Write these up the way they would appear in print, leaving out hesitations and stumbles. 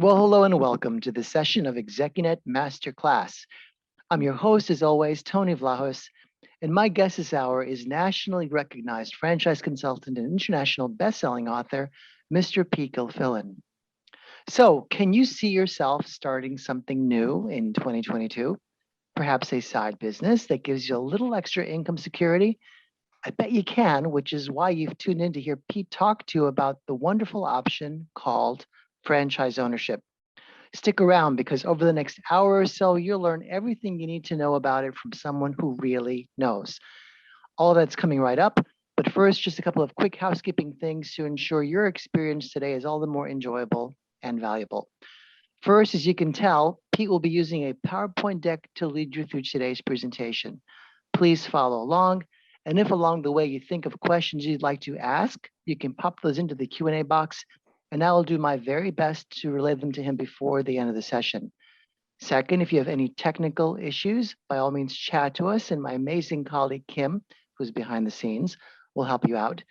Well, hello and welcome to the session of ExecuNet Master Class. I'm your host, as always, Tony Vlahos, and my guest this hour is nationally recognized franchise consultant and international best-selling author, Mr. Pete Gilfillan. So, can you see yourself starting something new in 2022? Perhaps a side business that gives you a little extra income security? I bet you can, which is why you've tuned in to hear Pete talk to you about the wonderful option called franchise ownership. Stick around because over the next hour or so, you'll learn everything you need to know about it from someone who really knows. All that's coming right up. But first, just a couple of quick housekeeping things to ensure your experience today is all the more enjoyable and valuable. First, as you can tell, Pete will be using a PowerPoint deck to lead you through today's presentation. Please follow along. And if along the way you think of questions you'd like to ask, you can pop those into the Q&A box, and I will do my very best to relay them to him before the end of the session. Second, if you have any technical issues, by all means chat to us, and my amazing colleague Kim, who's behind the scenes, will help you out.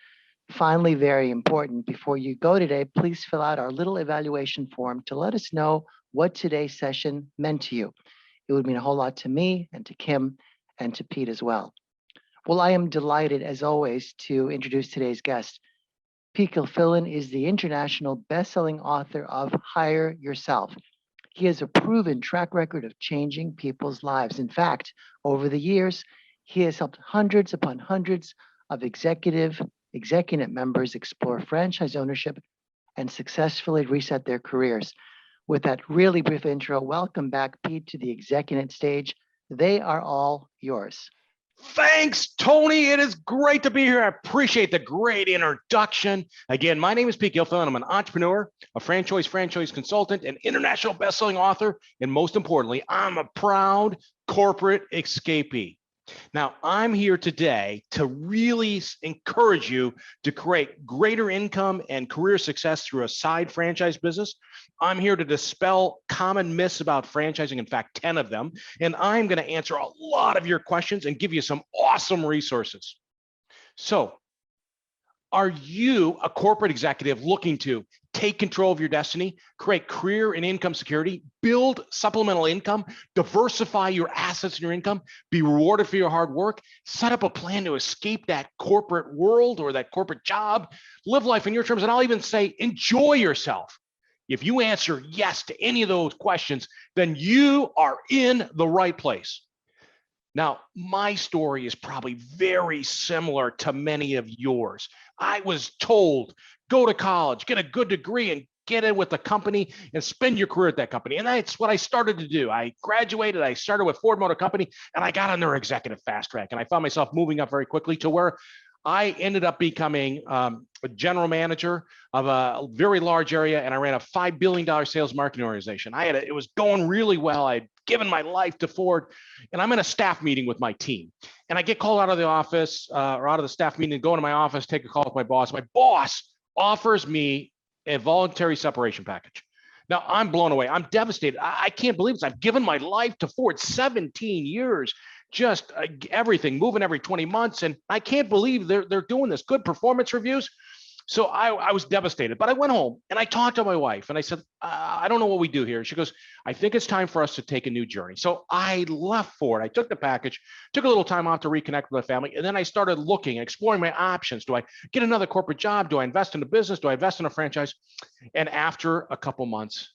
Finally, very important, before you go today, please fill out our little evaluation form to let us know what today's session meant to you. It would mean a whole lot to me and to Kim and to Pete as well. Well, I am delighted, as always, to introduce today's guest. Pete Gilfillan is the international best-selling author of Hire Yourself. He has a proven track record of changing people's lives. In fact, over the years, he has helped hundreds upon hundreds of ExecuNet members explore franchise ownership and successfully reset their careers. With that really brief intro, welcome back, Pete, to the ExecuNet stage. They are all yours. Thanks, Tony. It is great to be here. I appreciate the great introduction. Again, my name is Pete Gilfillan. I'm an entrepreneur, a franchise consultant, an international best-selling author, and most importantly, I'm a proud corporate escapee. Now, I'm here today to really encourage you to create greater income and career success through a side franchise business. I'm here to dispel common myths about franchising, in fact, 10 of them, and I'm going to answer a lot of your questions and give you some awesome resources. So, are you a corporate executive looking to take control of your destiny, create career and income security, build supplemental income, diversify your assets and your income, be rewarded for your hard work, set up a plan to escape that corporate world or that corporate job, live life in your terms, and I'll even say enjoy yourself? If you answer yes to any of those questions, then you are in the right place. Now, my story is probably very similar to many of yours. I was told, go to college, get a good degree, and get in with the company and spend your career at that company. And that's what I started to do. I graduated, I started with Ford Motor Company, and I got on their executive fast track. And I found myself moving up very quickly to where I ended up becoming a general manager of a very large area, and I ran a $5 billion sales marketing organization. It was going really well. I'd given my life to Ford, and I'm in a staff meeting with my team. And I get called out of the office or out of the staff meeting and go into my office, take a call with my boss. My boss offers me a voluntary separation package. Now, I'm blown away. I'm devastated. I can't believe this. I've given my life to Ford 17 years. Just everything, moving every 20 months. And I can't believe they're doing this. Good performance reviews. So I was devastated, but I went home and I talked to my wife and I said, I don't know what we do here. She goes, I think it's time for us to take a new journey. So I left Ford. I took the package, took a little time off to reconnect with my family. And then I started looking and exploring my options. Do I get another corporate job? Do I invest in a business? Do I invest in a franchise? And after a couple months,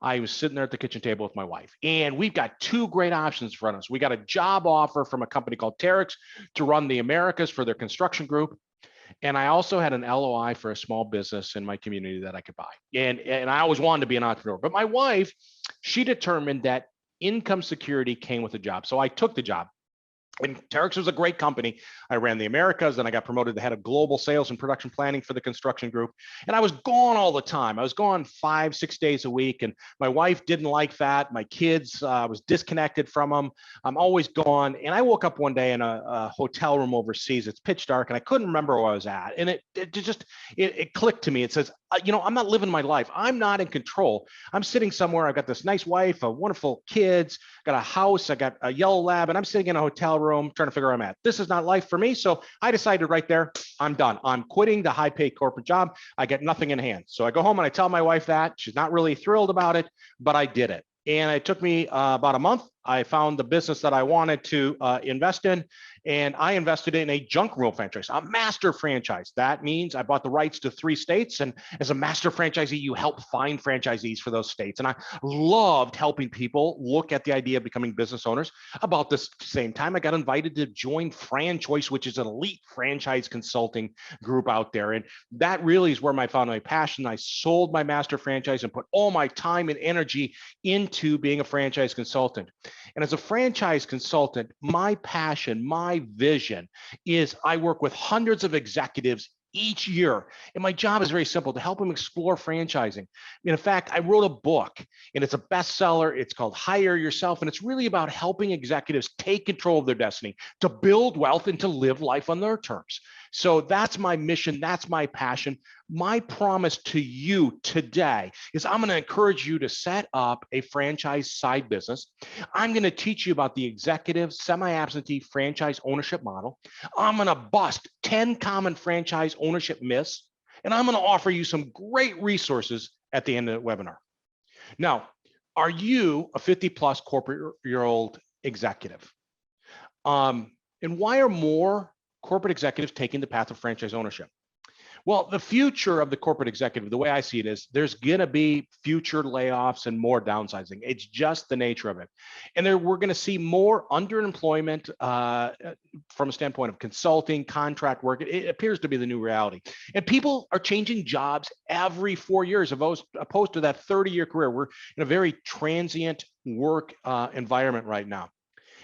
I was sitting there at the kitchen table with my wife, and we've got two great options in front of us. We got a job offer from a company called Terex to run the Americas for their construction group. And I also had an LOI for a small business in my community that I could buy. And I always wanted to be an entrepreneur. But my wife, she determined that income security came with a job. So I took the job. And Terex was a great company. I ran the Americas, then I got promoted to head of global sales and production planning for the construction group. And I was gone all the time. I was gone 5-6 days a week. And my wife didn't like that. My kids, I was disconnected from them. I'm always gone. And I woke up one day in a hotel room overseas. It's pitch dark and I couldn't remember where I was at. And it clicked to me. It says, I'm not living my life. I'm not in control. I'm sitting somewhere. I've got this nice wife, a wonderful kids, got a house, I got a yellow lab, and I'm sitting in a hotel room room, trying to figure out I'm at. This is not life for me. So I decided right there, I'm done. I'm quitting the high paid corporate job. I get nothing in hand. So I go home and I tell my wife that. She's not really thrilled about it, but I did it. And it took me about a month. I found the business that I wanted to invest in, and I invested in a junk room franchise, a master franchise. That means I bought the rights to 3 states, and as a master franchisee, you help find franchisees for those states. And I loved helping people look at the idea of becoming business owners. About the same time, I got invited to join FranChoice, which is an elite franchise consulting group out there. And that really is where I found my passion. I sold my master franchise and put all my time and energy into being a franchise consultant. And as a franchise consultant, my passion, my vision is I work with hundreds of executives each year. And my job is very simple, to help them explore franchising. In fact, I wrote a book and it's a bestseller. It's called Hire Yourself. And it's really about helping executives take control of their destiny, to build wealth and to live life on their terms. So that's my mission. That's my passion. My promise to you today is I'm going to encourage you to set up a franchise side business. I'm going to teach you about the executive semi-absentee franchise ownership model. I'm going to bust 10 common franchise ownership myths, and I'm going to offer you some great resources at the end of the webinar. Now, are you a 50+ corporate-year-old executive? And why are more corporate executives taking the path of franchise ownership? Well, the future of the corporate executive, the way I see it is there's going to be future layoffs and more downsizing. It's just the nature of it. And we're going to see more underemployment from a standpoint of consulting, contract work. It appears to be the new reality. And people are changing jobs every 4 years, opposed to that 30-year career. We're in a very transient work environment right now.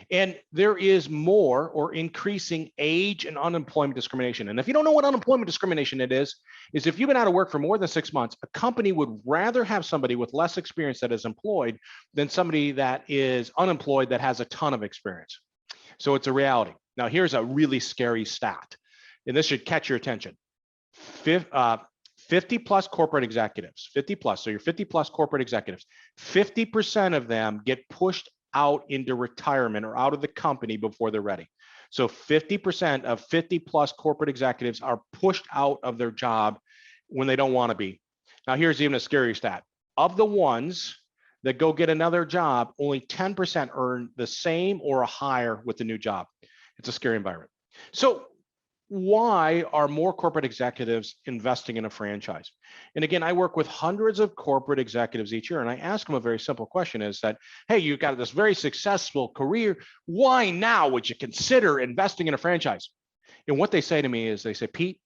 And there is more or increasing age and unemployment discrimination. And if you don't know what unemployment discrimination it is if you've been out of work for more than 6 months, a company would rather have somebody with less experience that is employed than somebody that is unemployed that has a ton of experience. So it's a reality. Now, here's a really scary stat, and this should catch your attention. 50+ corporate executives, 50+, so your 50+ corporate executives, 50% of them get pushed out into retirement or out of the company before they're ready. So 50% of 50+ corporate executives are pushed out of their job when they don't want to be. Now, here's even a scarier stat. Of the ones that go get another job, only 10% earn the same or higher with the new job. It's a scary environment. So why are more corporate executives investing in a franchise? And again, I work with hundreds of corporate executives each year, and I ask them a very simple question is that, hey, you've got this very successful career. Why now would you consider investing in a franchise? And what they say to me is they say, Pete,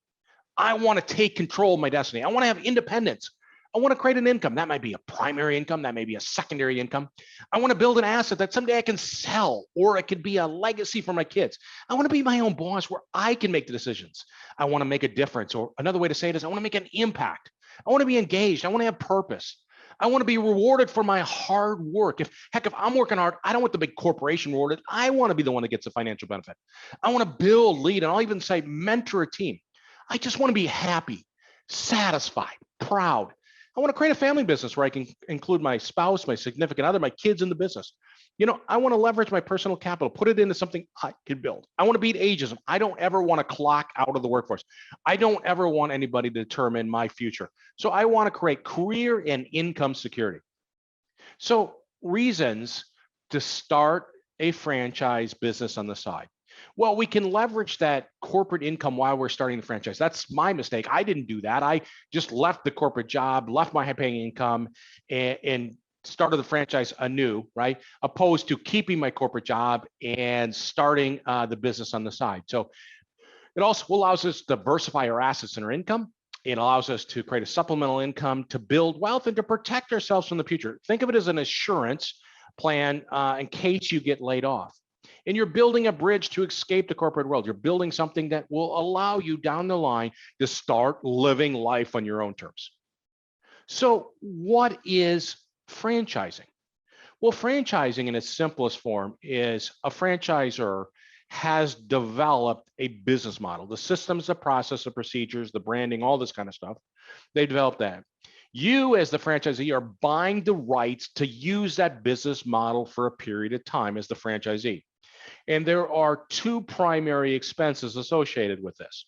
I want to take control of my destiny. I want to have independence. I want to create an income. That might be a primary income. That may be a secondary income. I want to build an asset that someday I can sell, or it could be a legacy for my kids. I want to be my own boss where I can make the decisions. I want to make a difference. Or another way to say it is I want to make an impact. I want to be engaged. I want to have purpose. I want to be rewarded for my hard work. If I'm working hard, I don't want the big corporation rewarded. I want to be the one that gets the financial benefit. I want to build, lead, and I'll even say mentor a team. I just want to be happy, satisfied, proud. I want to create a family business where I can include my spouse, my significant other, my kids in the business. I want to leverage my personal capital, put it into something I can build. I want to beat ageism. I don't ever want to clock out of the workforce. I don't ever want anybody to determine my future. So I want to create career and income security. So reasons to start a franchise business on the side. Well, we can leverage that corporate income while we're starting the franchise. That's my mistake. I didn't do that. I just left the corporate job, left my high-paying income, and started the franchise anew, right? Opposed to keeping my corporate job and starting the business on the side. So it also allows us to diversify our assets and our income. It allows us to create a supplemental income to build wealth and to protect ourselves from the future. Think of it as an insurance plan in case you get laid off. And you're building a bridge to escape the corporate world. You're building something that will allow you down the line to start living life on your own terms. So what is franchising? Well, franchising in its simplest form is a franchisor has developed a business model, the systems, the process, the procedures, the branding, all this kind of stuff. They developed that. You as the franchisee are buying the rights to use that business model for a period of time as the franchisee. And there are two primary expenses associated with this.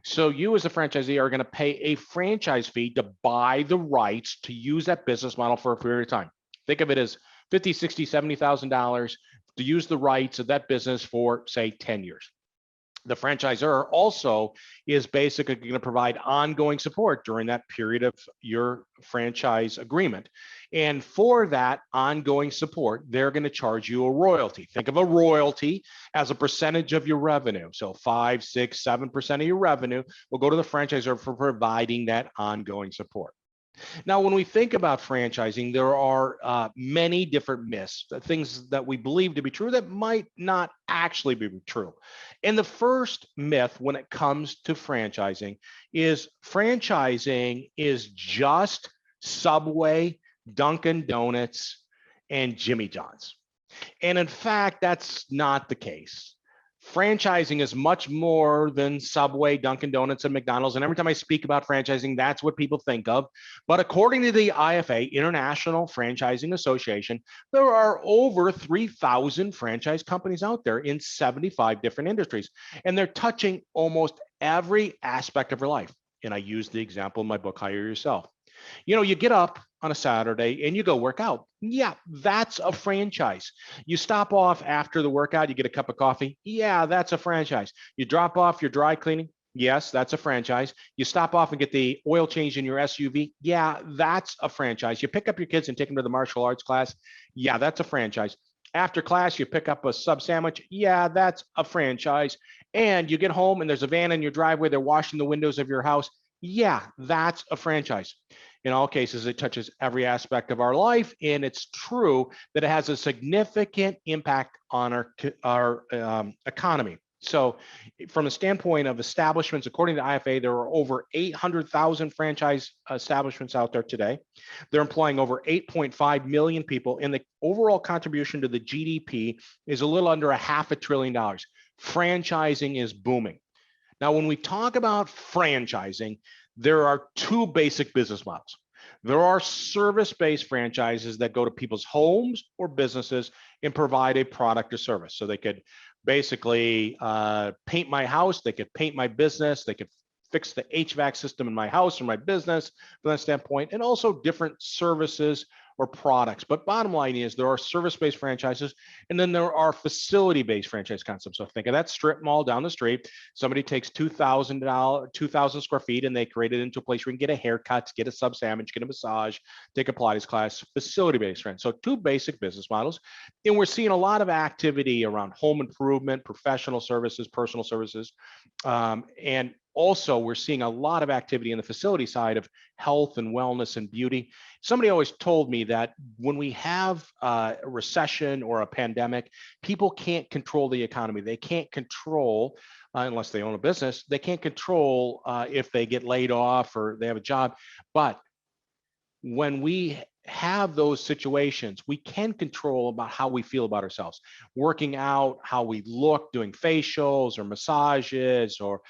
So you as a franchisee are going to pay a franchise fee to buy the rights to use that business model for a period of time. Think of it as $50, $60, $70,000 to use the rights of that business for, say, 10 years. The franchisor also is basically going to provide ongoing support during that period of your franchise agreement. And for that ongoing support, they're going to charge you a royalty. Think of a royalty as a percentage of your revenue. So 5, 6, 7% of your revenue will go to the franchisor for providing that ongoing support. Now, when we think about franchising, there are many different myths, things that we believe to be true that might not actually be true. And the first myth when it comes to franchising is just Subway, Dunkin' Donuts, and Jimmy John's. And in fact, that's not the case. Franchising is much more than Subway, Dunkin' Donuts, and McDonald's. And every time I speak about franchising, that's what people think of. But according to the IFA, International Franchising Association, there are over 3,000 franchise companies out there in 75 different industries. And they're touching almost every aspect of your life. And I use the example in my book, Hire Yourself. You know, you get up on a Saturday and you go work out. Yeah, that's a franchise. You stop off after the workout, you get a cup of coffee. Yeah, that's a franchise. You drop off your dry cleaning. Yes, that's a franchise. You stop off and get the oil change in your SUV. Yeah, that's a franchise. You pick up your kids and take them to the martial arts class. Yeah, that's a franchise. After class, you pick up a sub sandwich. Yeah, that's a franchise. And you get home and there's a van in your driveway. They're washing the windows of your house. Yeah, that's a franchise. In all cases, it touches every aspect of our life, and it's true that it has a significant impact on our economy. So from a standpoint of establishments, according to IFA, there are over 800,000 franchise establishments out there today. They're employing over 8.5 million people, and the overall contribution to the GDP is a little under $500 billion. Franchising is booming. Now, when we talk about franchising, there are two basic business models. There are service-based franchises that go to people's homes or businesses and provide a product or service. So they could basically paint my house, they could paint my business, they could fix the HVAC system in my house or my business from that standpoint, and also different services or products. But bottom line is there are service-based franchises, and then there are facility-based franchise concepts. So think of that strip mall down the street. Somebody takes 2,000 square feet and they create it into a place where you can get a haircut, get a sub sandwich, get a massage, take a Pilates class, facility-based rent. So two basic business models. And we're seeing a lot of activity around home improvement, professional services, personal services, and also, we're seeing a lot of activity in the facility side of health and wellness and beauty. Somebody always told me that when we have a recession or a pandemic, people can't control the economy. They can't control, unless they own a business, they can't control if they get laid off or they have a job. But when we have those situations, we can control about how we feel about ourselves, working out, how we look, doing facials or massages or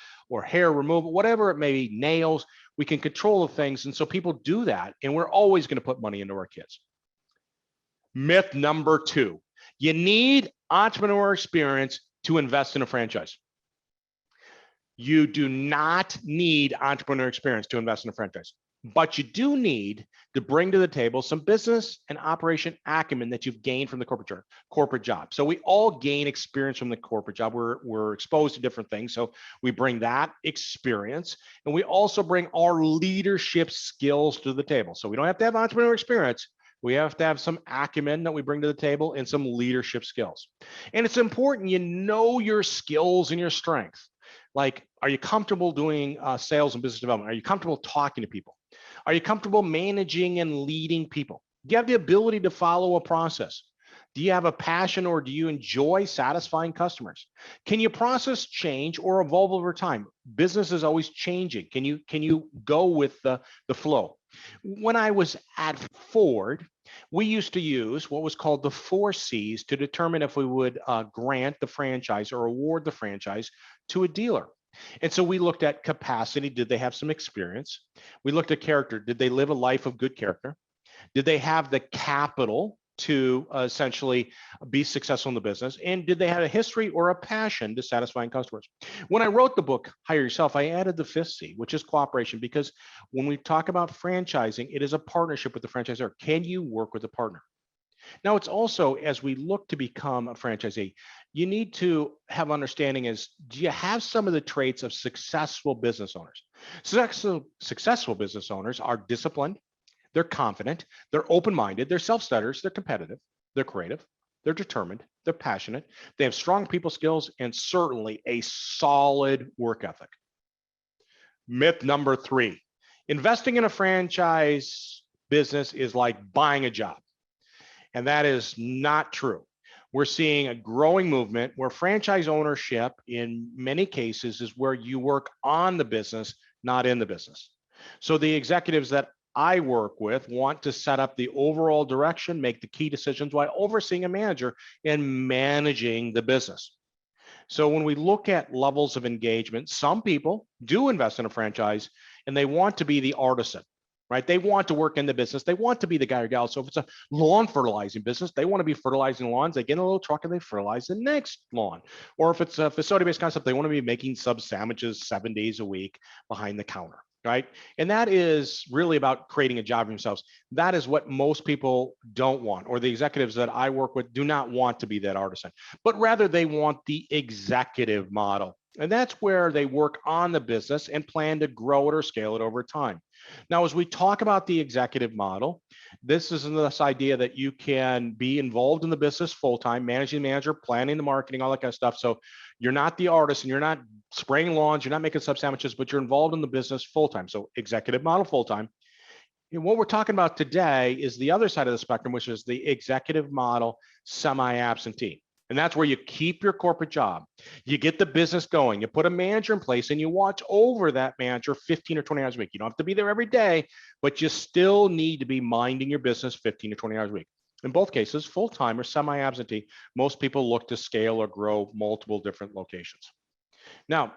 hair removal, whatever it may be, nails, we can control the things. And so people do that, and we're always going to put money into our kids. Myth number 2, you need entrepreneur experience to invest in a franchise. You do not need entrepreneur experience to invest in a franchise. But you do need to bring to the table some business and operation acumen that you've gained from the corporate job. So we all gain experience from the corporate job. We're exposed to different things. So we bring that experience, and we also bring our leadership skills to the table. So we don't have to have entrepreneur experience. We have to have some acumen that we bring to the table and some leadership skills. And it's important you know your skills and your strengths. Like, are you comfortable doing sales and business development? Are you comfortable talking to people? Are you comfortable managing and leading people? Do you have the ability to follow a process? Do you have a passion, or do you enjoy satisfying customers? Can you process change or evolve over time? Business is always changing. Can you go with the flow? When I was at Ford, we used to use what was called the 4 C's to determine if we would grant the franchise or award the franchise to a dealer. And so we looked at capacity. Did they have some experience? We looked at character. Did they live a life of good character? Did they have the capital to essentially be successful in the business? And did they have a history or a passion to satisfying customers? When I wrote the book, Hire Yourself, I added the fifth C, which is cooperation, because when we talk about franchising, it is a partnership with the franchisor. Can you work with a partner? Now, it's also, as we look to become a franchisee, you need to have understanding is, do you have some of the traits of successful business owners? Successful business owners are disciplined, they're confident, they're open-minded, they're self-starters, they're competitive, they're creative, they're determined, they're passionate, they have strong people skills, and certainly a solid work ethic. Myth number 3, investing in a franchise business is like buying a job. And that is not true. We're seeing a growing movement where franchise ownership in many cases is where you work on the business, not in the business. So the executives that I work with want to set up the overall direction, make the key decisions while overseeing a manager and managing the business. So when we look at levels of engagement, some people do invest in a franchise and they want to be the artisan, right? They want to work in the business. They want to be the guy or gal. So if it's a lawn fertilizing business, they want to be fertilizing lawns. They get in a little truck and they fertilize the next lawn. Or if it's a facility-based concept, they want to be making sub sandwiches 7 days a week behind the counter, right? And that is really about creating a job for themselves. That is what most people don't want, or the executives that I work with do not want to be that artisan, but rather they want the executive model. And that's where they work on the business and plan to grow it or scale it over time. Now, as we talk about the executive model, this is this idea that you can be involved in the business full-time, managing the manager, planning the marketing, all that kind of stuff. So you're not the artist and you're not spraying lawns, you're not making sub sandwiches, but you're involved in the business full-time. So executive model full-time. And what we're talking about today is the other side of the spectrum, which is the executive model semi-absentee. And that's where you keep your corporate job. You get the business going. You put a manager in place and you watch over that manager 15 or 20 hours a week. You don't have to be there every day, but you still need to be minding your business 15 to 20 hours a week. In both cases, full-time or semi-absentee, most people look to scale or grow multiple different locations. Now,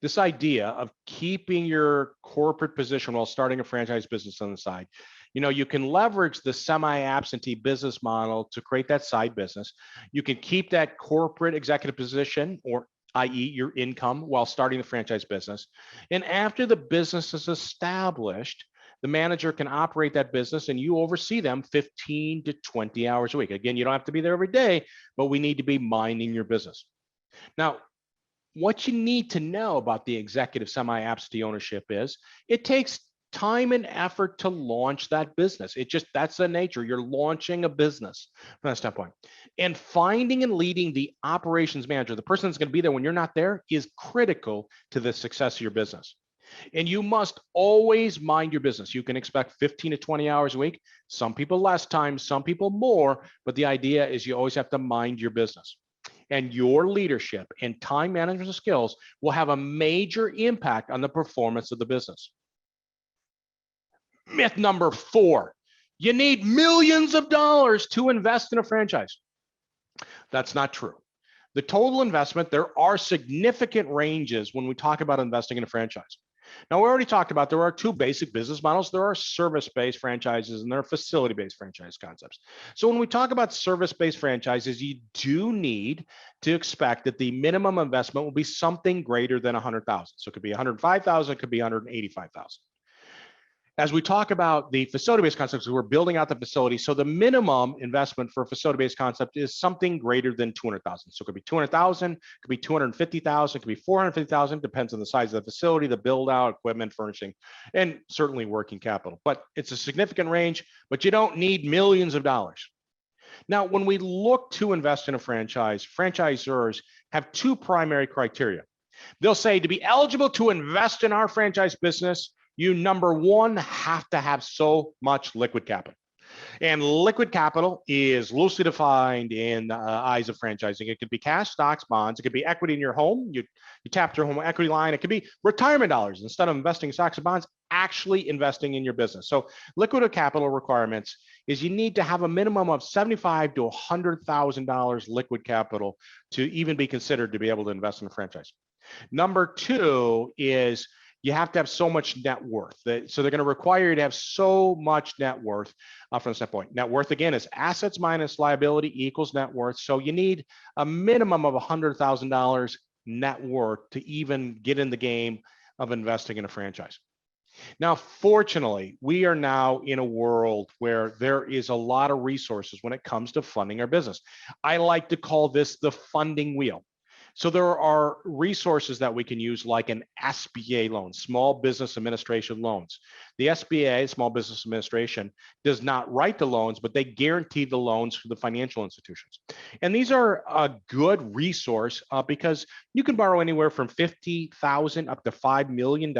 this idea of keeping your corporate position while starting a franchise business on the side, you can leverage the semi-absentee business model to create that side business. You can keep that corporate executive position, or i.e. your income, while starting the franchise business. And after the business is established, the manager can operate that business and you oversee them 15 to 20 hours a week. Again, you don't have to be there every day, but we need to be minding your business. Now, what you need to know about the executive semi-absentee ownership is it takes time and effort to launch that business. That's the nature. You're launching a business from that standpoint. And finding and leading the operations manager, the person that's going to be there when you're not there, is critical to the success of your business. And you must always mind your business. You can expect 15 to 20 hours a week. Some people less time, some people more, but the idea is you always have to mind your business. And your leadership and time management skills will have a major impact on the performance of the business. Myth number 4, you need millions of dollars to invest in a franchise. That's not true. The total investment, there are significant ranges when we talk about investing in a franchise. Now, we already talked about there are 2 basic business models. There are service-based franchises and there are facility-based franchise concepts. So when we talk about service-based franchises, you do need to expect that the minimum investment will be something greater than $100,000. So it could be $105,000, it could be $185,000. As we talk about the facility-based concepts, we're building out the facility. So the minimum investment for a facility-based concept is something greater than $200,000. So it could be $200,000, it could be $250,000, it could be $450,000, depends on the size of the facility, the build out, equipment, furnishing, and certainly working capital. But it's a significant range, but you don't need millions of dollars. Now, when we look to invest in a franchise, franchisors have 2 primary criteria. They'll say to be eligible to invest in our franchise business, you, number 1, have to have so much liquid capital. And liquid capital is loosely defined in the eyes of franchising. It could be cash, stocks, bonds. It could be equity in your home. You tap your home equity line. It could be retirement dollars. Instead of investing in stocks and bonds, actually investing in your business. So liquid capital requirements is you need to have a minimum of $75,000 to $100,000 liquid capital to even be considered to be able to invest in a franchise. Number 2 is you have to have so much net worth. So they're going to require you to have so much net worth from this point. Net worth, again, is assets minus liability equals net worth. So you need a minimum of $100,000 net worth to even get in the game of investing in a franchise. Now, fortunately, we are now in a world where there is a lot of resources when it comes to funding our business. I like to call this the funding wheel. So there are resources that we can use, like an SBA loan, Small Business Administration loans. The SBA, Small Business Administration, does not write the loans, but they guarantee the loans for the financial institutions. And these are a good resource because you can borrow anywhere from $50,000 up to $5 million.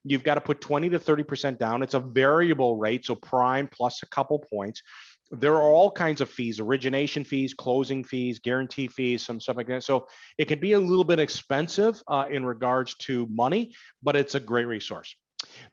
You've got to put 20 to 30% down. It's a variable rate, so prime plus a couple points. There are all kinds of fees, origination fees, closing fees, guarantee fees, some stuff like that. So it can be a little bit expensive in regards to money, but it's a great resource.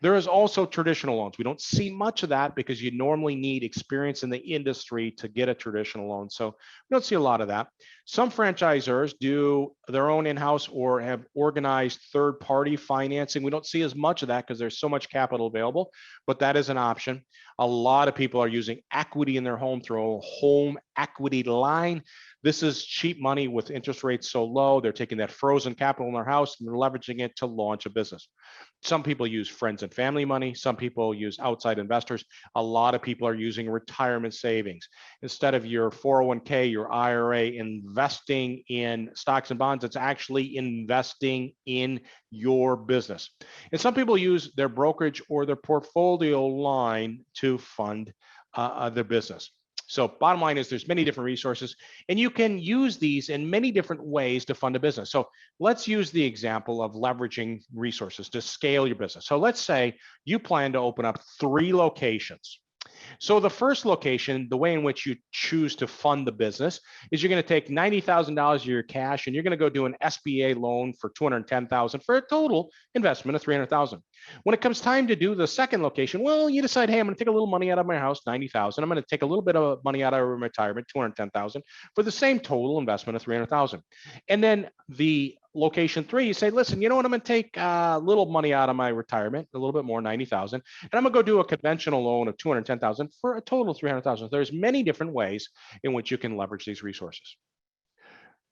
There is also traditional loans. We don't see much of that because you normally need experience in the industry to get a traditional loan. So we don't see a lot of that. Some franchisors do their own in-house or have organized third-party financing. We don't see as much of that because there's so much capital available, but that is an option. A lot of people are using equity in their home through a home equity line. This is cheap money with interest rates so low. They're taking that frozen capital in their house and they're leveraging it to launch a business. Some people use friends and family money. Some people use outside investors. A lot of people are using retirement savings. Instead of your 401k, your IRA investing in stocks and bonds, it's actually investing in your business. And some people use their brokerage or their portfolio line to fund their business. So bottom line is there's many different resources and you can use these in many different ways to fund a business. So let's use the example of leveraging resources to scale your business. So let's say you plan to open up 3 locations. So the first location, the way in which you choose to fund the business is you're going to take $90,000 of your cash and you're going to go do an SBA loan for $210,000 for a total investment of $300,000. When it comes time to do the second location, well, you decide, hey, I'm going to take a little money out of my house, $90,000. I'm going to take a little bit of money out of retirement, $210,000 for the same total investment of $300,000. And then the location 3, you say, listen, you know what? I'm going to take a little money out of my retirement, a little bit more, $90,000, and I'm going to go do a conventional loan of $210,000 for a total of $300,000. There's many different ways in which you can leverage these resources.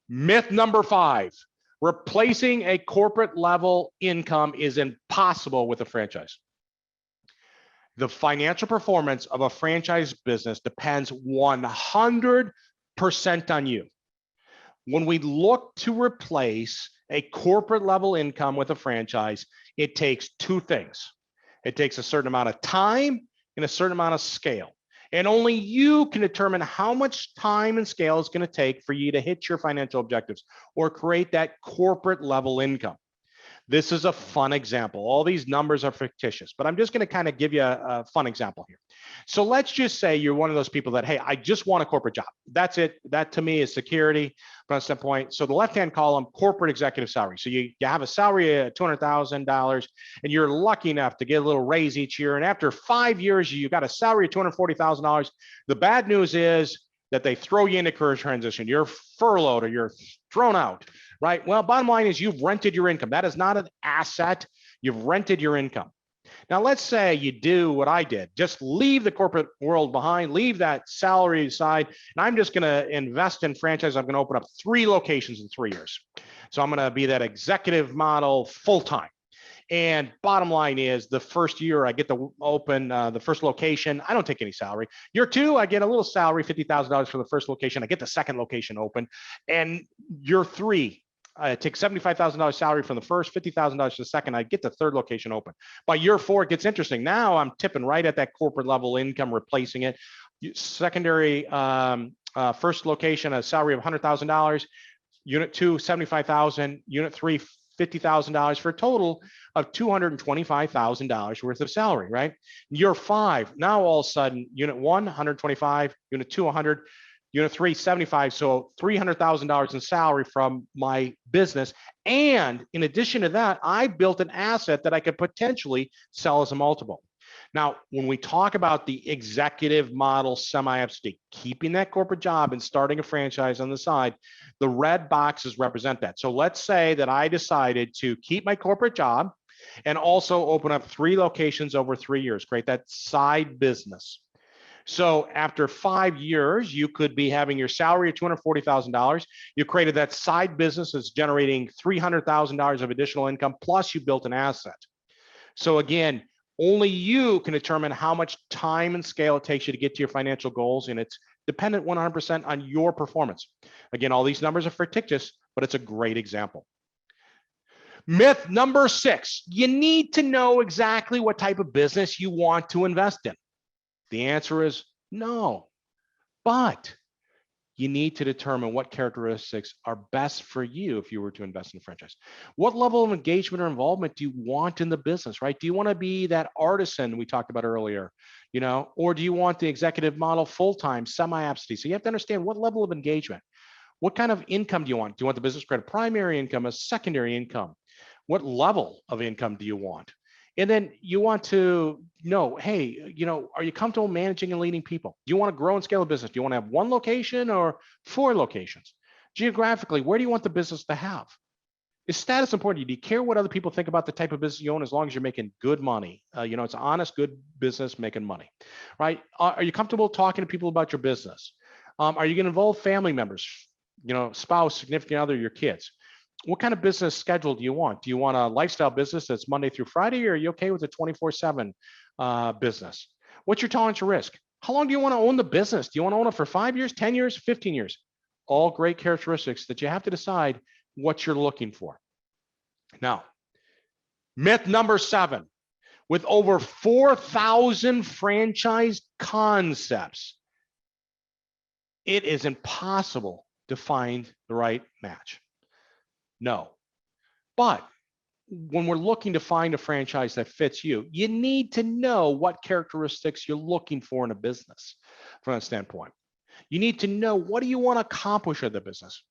Myth number 5, replacing a corporate level income is impossible with a franchise. The financial performance of a franchise business depends 100% on you. When we look to replace a corporate level income with a franchise, it takes 2 things. It takes a certain amount of time and a certain amount of scale. And only you can determine how much time and scale it's going to take for you to hit your financial objectives or create that corporate level income. This is a fun example. All these numbers are fictitious, but I'm just going to kind of give you a fun example here. So let's just say you're one of those people that, hey, I just want a corporate job. That's it. That to me is security from a standpoint. So the left-hand column, corporate executive salary. So you have a salary of $200,000 and you're lucky enough to get a little raise each year. And after 5 years, you got a salary of $240,000. The bad news is that they throw you into career transition. You're furloughed or you're thrown out. Right? Well, bottom line is you've rented your income. That is not an asset. You've rented your income. Now, let's say you do what I did. Just leave the corporate world behind, leave that salary aside, and I'm just going to invest in franchise. I'm going to open up 3 locations in 3 years. So I'm going to be that executive model full-time. And bottom line is the first year I get to open the first location, I don't take any salary. Year 2, I get a little salary, $50,000 for the first location. I get the second location open. And year 3, I take $75,000 salary from the first, $50,000 to the second. I get the third location open. By year 4, it gets interesting. Now I'm tipping right at that corporate level income, replacing it. Secondary first location, a salary of $100,000. Unit 2, $75,000. Unit 3, $50,000 for a total of $225,000 worth of salary, right? Year 5, now all of a sudden, unit 1, $125,000, unit 2, $100,000, unit 3, $75,000, so $300,000 in salary from my business. And in addition to that, I built an asset that I could potentially sell as a multiple. Now, when we talk about the executive model semi-absentee, keeping that corporate job and starting a franchise on the side, the red boxes represent that. So let's say that I decided to keep my corporate job And also open up 3 locations over 3 years. Create that side business. So after 5 years, you could be having your salary of $240,000. You created that side business that's generating $300,000 of additional income, plus you built an asset. So again, only you can determine how much time and scale it takes you to get to your financial goals, and it's dependent 100% on your performance. Again, all these numbers are fictitious, but it's a great example. Myth number 6, you need to know exactly what type of business you want to invest in. The answer is no, but you need to determine what characteristics are best for you if you were to invest in a franchise. What level of engagement or involvement do you want in the business, right? Do you want to be that artisan we talked about earlier, or do you want the executive model full-time, semi-absentee? So you have to understand what level of engagement, what kind of income do you want? Do you want the business to create a primary income, a secondary income? What level of income do you want? And then you want to know, hey, are you comfortable managing and leading people? Do you want to grow and scale a business? Do you want to have 1 location or 4 locations? Geographically, where do you want the business to have? Is status important? Do you care what other people think about the type of business you own as long as you're making good money? It's honest, good business making money, right? Are you comfortable talking to people about your business? Are you going to involve family members, spouse, significant other, your kids? What kind of business schedule do you want? Do you want a lifestyle business that's Monday through Friday, or are you okay with a 24/7 business? What's your tolerance to risk? How long do you want to own the business? Do you want to own it for 5 years, 10 years, 15 years? All great characteristics that you have to decide what you're looking for. Now, myth number 7, with over 4,000 franchise concepts, it is impossible to find the right match. No, but when we're looking to find a franchise that fits you, you need to know what characteristics you're looking for in a business from that standpoint. You need to know, what do you want to accomplish in the business?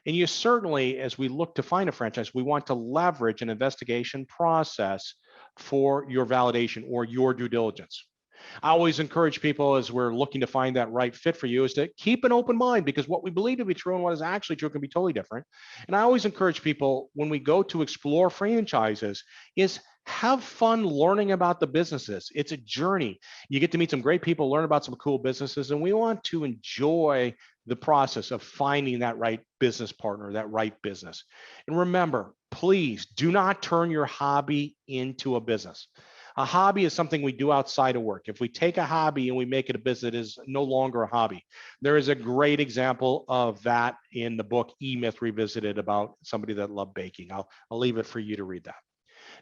And you certainly, as we look to find a franchise, we want to leverage an investigation process for your validation or your due diligence. I always encourage people, as we're looking to find that right fit for you, is to keep an open mind, because what we believe to be true and what is actually true can be totally different. And I always encourage people, when we go to explore franchises, is have fun learning about the businesses. It's a journey. You get to meet some great people, learn about some cool businesses, and we want to enjoy the process of finding that right business partner, that right business. And remember, please do not turn your hobby into a business. A hobby is something we do outside of work. If we take a hobby and we make it a business, it is no longer a hobby. There is a great example of that in the book E-Myth Revisited, about somebody that loved baking. I'll leave it for you to read that.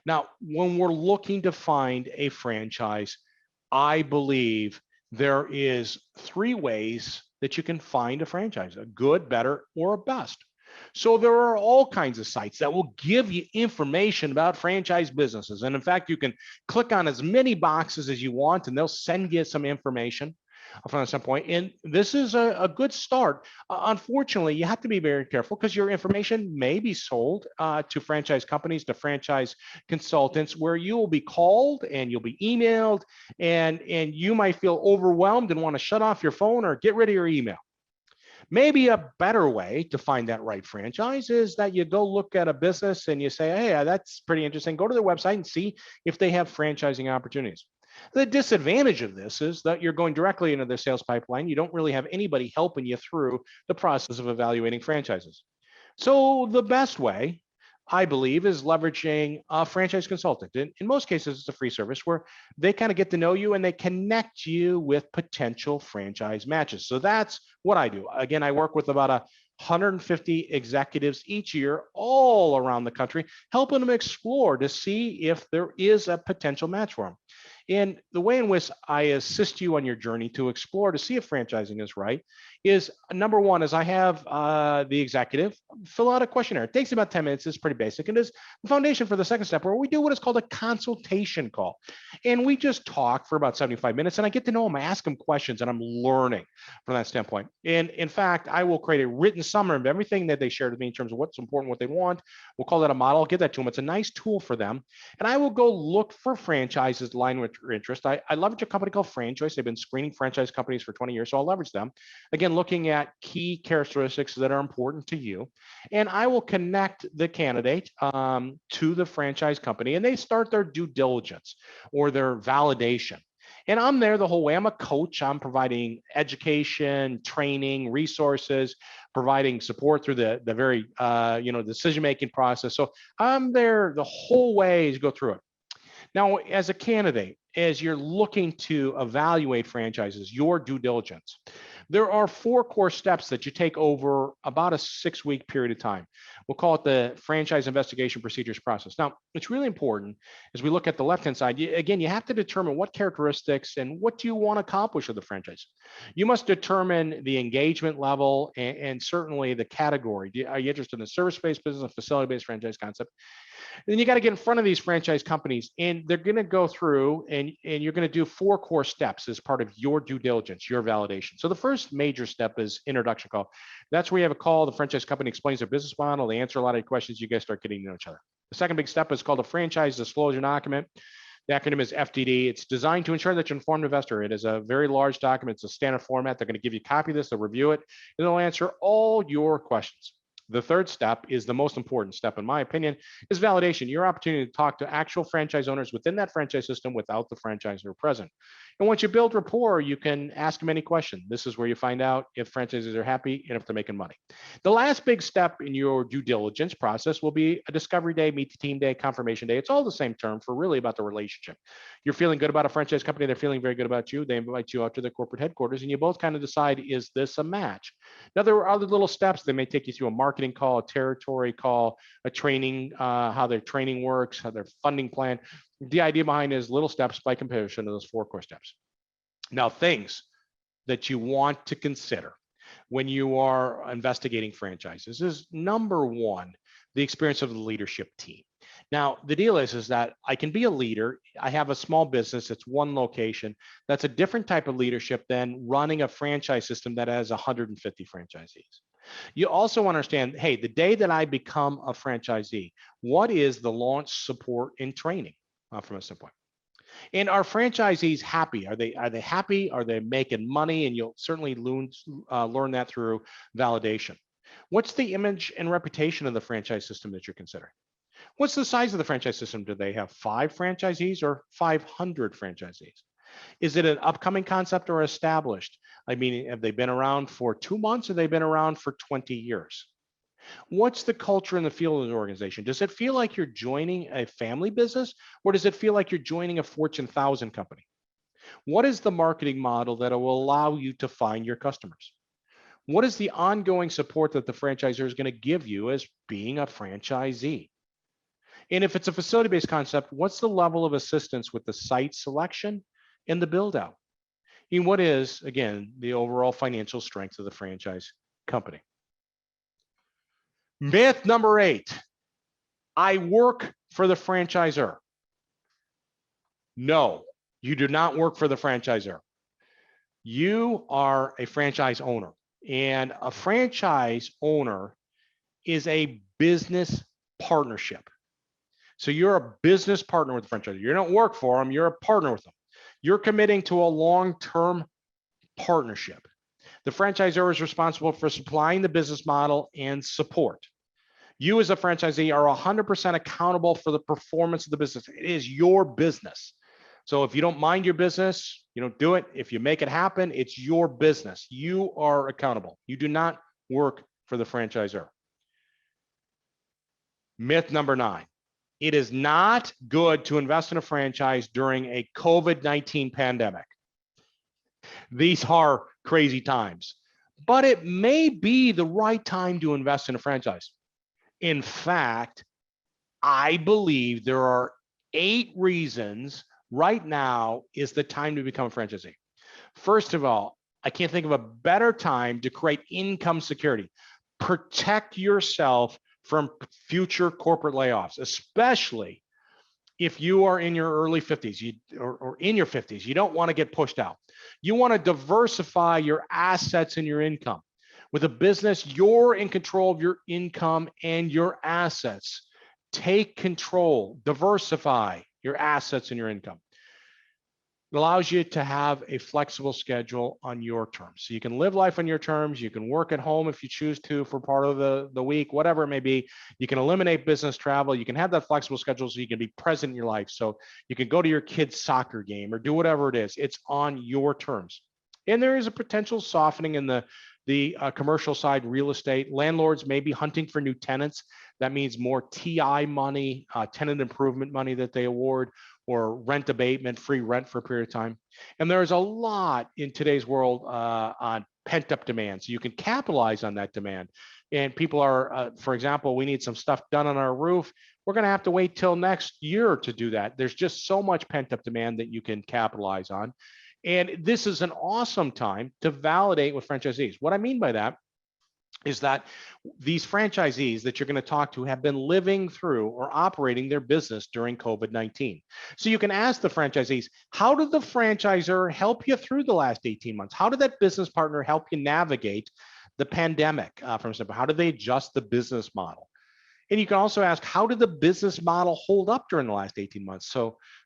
Now, when we're looking to find a franchise, I believe there is 3 ways that you can find a franchise: a good, better, or a best. So there are all kinds of sites that will give you information about franchise businesses. And in fact, you can click on as many boxes as you want, and they'll send you some information from some point. And this is a good start. Unfortunately, you have to be very careful, because your information may be sold to franchise companies, to franchise consultants, where you will be called and you'll be emailed, and you might feel overwhelmed and want to shut off your phone or get rid of your email. Maybe a better way to find that right franchise is that you go look at a business and you say, hey, that's pretty interesting. Go to their website and see if they have franchising opportunities. The disadvantage of this is that you're going directly into their sales pipeline. You don't really have anybody helping you through the process of evaluating franchises. So the best way, I believe, is leveraging a franchise consultant. In most cases, it's a free service where they kind of get to know you and they connect you with potential franchise matches. So that's what I do. Again, I work with about 150 executives each year all around the country, helping them explore to see if there is a potential match for them. And the way in which I assist you on your journey to explore to see if franchising is right is, number one, is I have the executive fill out a questionnaire. It takes about 10 minutes. It's pretty basic. It is the foundation for the second step, where we do what is called a consultation call. And we just talk for about 75 minutes, and I get to know them. I ask them questions, and I'm learning from that standpoint. And in fact, I will create a written summary of everything that they shared with me in terms of what's important, what they want. We'll call that a model. I'll give that to them. It's a nice tool for them. And I will go look for franchises aligned with your interest, I leverage a company called FranChoice. They've been screening franchise companies for 20 years, so I'll leverage them. Again, looking at key characteristics that are important to you. And I will connect the candidate to the franchise company, and they start their due diligence or their validation. And I'm there the whole way. I'm a coach. I'm providing education, training, resources, providing support through the very decision-making process. So I'm there the whole way to go through it. Now, as a candidate, as you're looking to evaluate franchises, your due diligence, there are 4 core steps that you take over about a 6-week period of time. We'll call it the franchise investigation procedures process. Now, it's really important as we look at the left-hand side, again, you have to determine what characteristics and what do you want to accomplish with the franchise. You must determine the engagement level and certainly the category. Are you interested in a service-based business, a facility-based franchise concept? And then you got to get in front of these franchise companies, and they're going to go through and you're going to do 4 core steps as part of your due diligence, your validation. So the first major step is introduction call. That's where you have a call. The franchise company explains their business model. They answer a lot of questions. You guys start getting to know each other. The second big step is called a franchise disclosure document. The acronym is FDD. It's designed to ensure that you're an informed investor. It is a very large document. It's a standard format. They're going to give you a copy of this. They'll review it, and they'll answer all your questions. The third step is the most important step, in my opinion, is validation. Your opportunity to talk to actual franchise owners within that franchise system without the franchisor present. And once you build rapport, you can ask them any question. This is where you find out if franchisees are happy and if they're making money. The last big step in your due diligence process will be a discovery day, meet the team day, confirmation day. It's all the same term for really about the relationship. You're feeling good about a franchise company. They're feeling very good about you. They invite you out to their corporate headquarters, and you both kind of decide, is this a match? Now, there are other little steps. They may take you through a marketing call, a territory call, a training, how their training works, how their funding plan. The idea behind it is little steps by comparison to those 4 core steps. Now, things that you want to consider when you are investigating franchises is number 1, the experience of the leadership team. Now, the deal is that I can be a leader. I have a small business. It's one location. That's a different type of leadership than running a franchise system that has 150 franchisees. You also understand, hey, the day that I become a franchisee, what is the launch support and training from a standpoint? And are franchisees happy? Are they happy? Are they making money? And you'll certainly learn that through validation. What's the image and reputation of the franchise system that you're considering? What's the size of the franchise system? Do they have 5 franchisees or 500 franchisees? Is it an upcoming concept or established? I mean, have they been around for 2 months or have they been around for 20 years? What's the culture and the feel of the organization? Does it feel like you're joining a family business, or does it feel like you're joining a Fortune 1000 company? What is the marketing model that will allow you to find your customers? What is the ongoing support that the franchisor is going to give you as being a franchisee? And if it's a facility-based concept, what's the level of assistance with the site selection and the build out? And what is, again, the overall financial strength of the franchise company? Myth number 8, I work for the franchisor. No, you do not work for the franchisor. You are a franchise owner, and a franchise owner is a business partnership. So you're a business partner with the franchisor. You don't work for them, you're a partner with them. You're committing to a long-term partnership. The franchisor is responsible for supplying the business model and support. You as a franchisee are 100% accountable for the performance of the business. It is your business. So if you don't mind your business, you don't do it. If you make it happen, it's your business. You are accountable. You do not work for the franchisor. Myth number 9. It is not good to invest in a franchise during a COVID-19 pandemic. These are crazy times, but it may be the right time to invest in a franchise. In fact, I believe there are 8 reasons right now is the time to become a franchisee. First of all, I can't think of a better time to create income security. Protect yourself from future corporate layoffs, especially if you are in your early 50s or in your 50s. You don't want to get pushed out. You want to diversify your assets and your income. With a business, you're in control of your income and your assets. Take control, diversify your assets and your income. It allows you to have a flexible schedule on your terms. So you can live life on your terms. You can work at home if you choose to for part of the week, whatever it may be. You can eliminate business travel. You can have that flexible schedule so you can be present in your life. So you can go to your kid's soccer game or do whatever it is. It's on your terms. And there is a potential softening in the commercial side, real estate. Landlords may be hunting for new tenants. That means more TI money, tenant improvement money that they award, or rent abatement, free rent for a period of time. And there's a lot in today's world on pent up demand. So you can capitalize on that demand. And people are, for example, we need some stuff done on our roof. We're going to have to wait till next year to do that. There's just so much pent up demand that you can capitalize on. And this is an awesome time to validate with franchisees. What I mean by that is that these franchisees that you're going to talk to have been living through or operating their business during COVID-19. So you can ask the franchisees, how did the franchisor help you through the last 18 months? How did that business partner help you navigate the pandemic? For example, how did they adjust the business model? And you can also ask, how did the business model hold up during the last 18 months?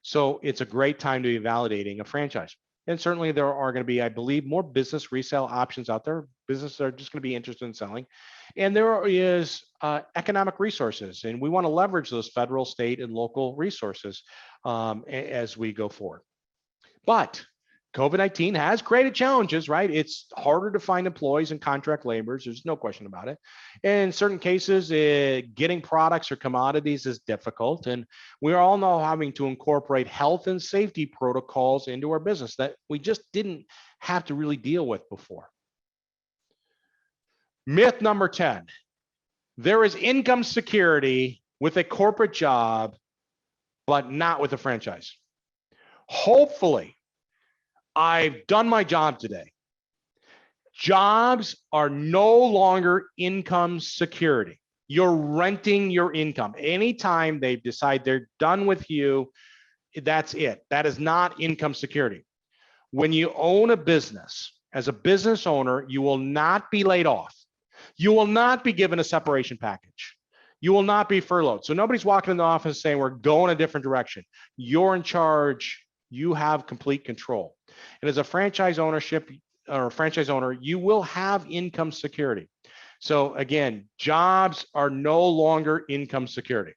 So it's a great time to be validating a franchise. And certainly there are going to be, I believe, more business resale options out there. Businesses are just going to be interested in selling. And there is economic resources, and we want to leverage those federal, state, and local resources as we go forward. But COVID-19 has created challenges, right? It's harder to find employees and contract laborers. There's no question about it. In certain cases, getting products or commodities is difficult. And we are all now having to incorporate health and safety protocols into our business that we just didn't have to really deal with before. Myth number 10, there is income security with a corporate job, but not with a franchise. Hopefully, I've done my job today. Jobs are no longer income security. You're renting your income. Anytime they decide they're done with you, that's it. That is not income security. When you own a business, as a business owner, you will not be laid off. You will not be given a separation package. You will not be furloughed. So nobody's walking in the office saying we're going a different direction. You're in charge. You have complete control. And as a franchise ownership or franchise owner, you will have income security. So again, jobs are no longer income security.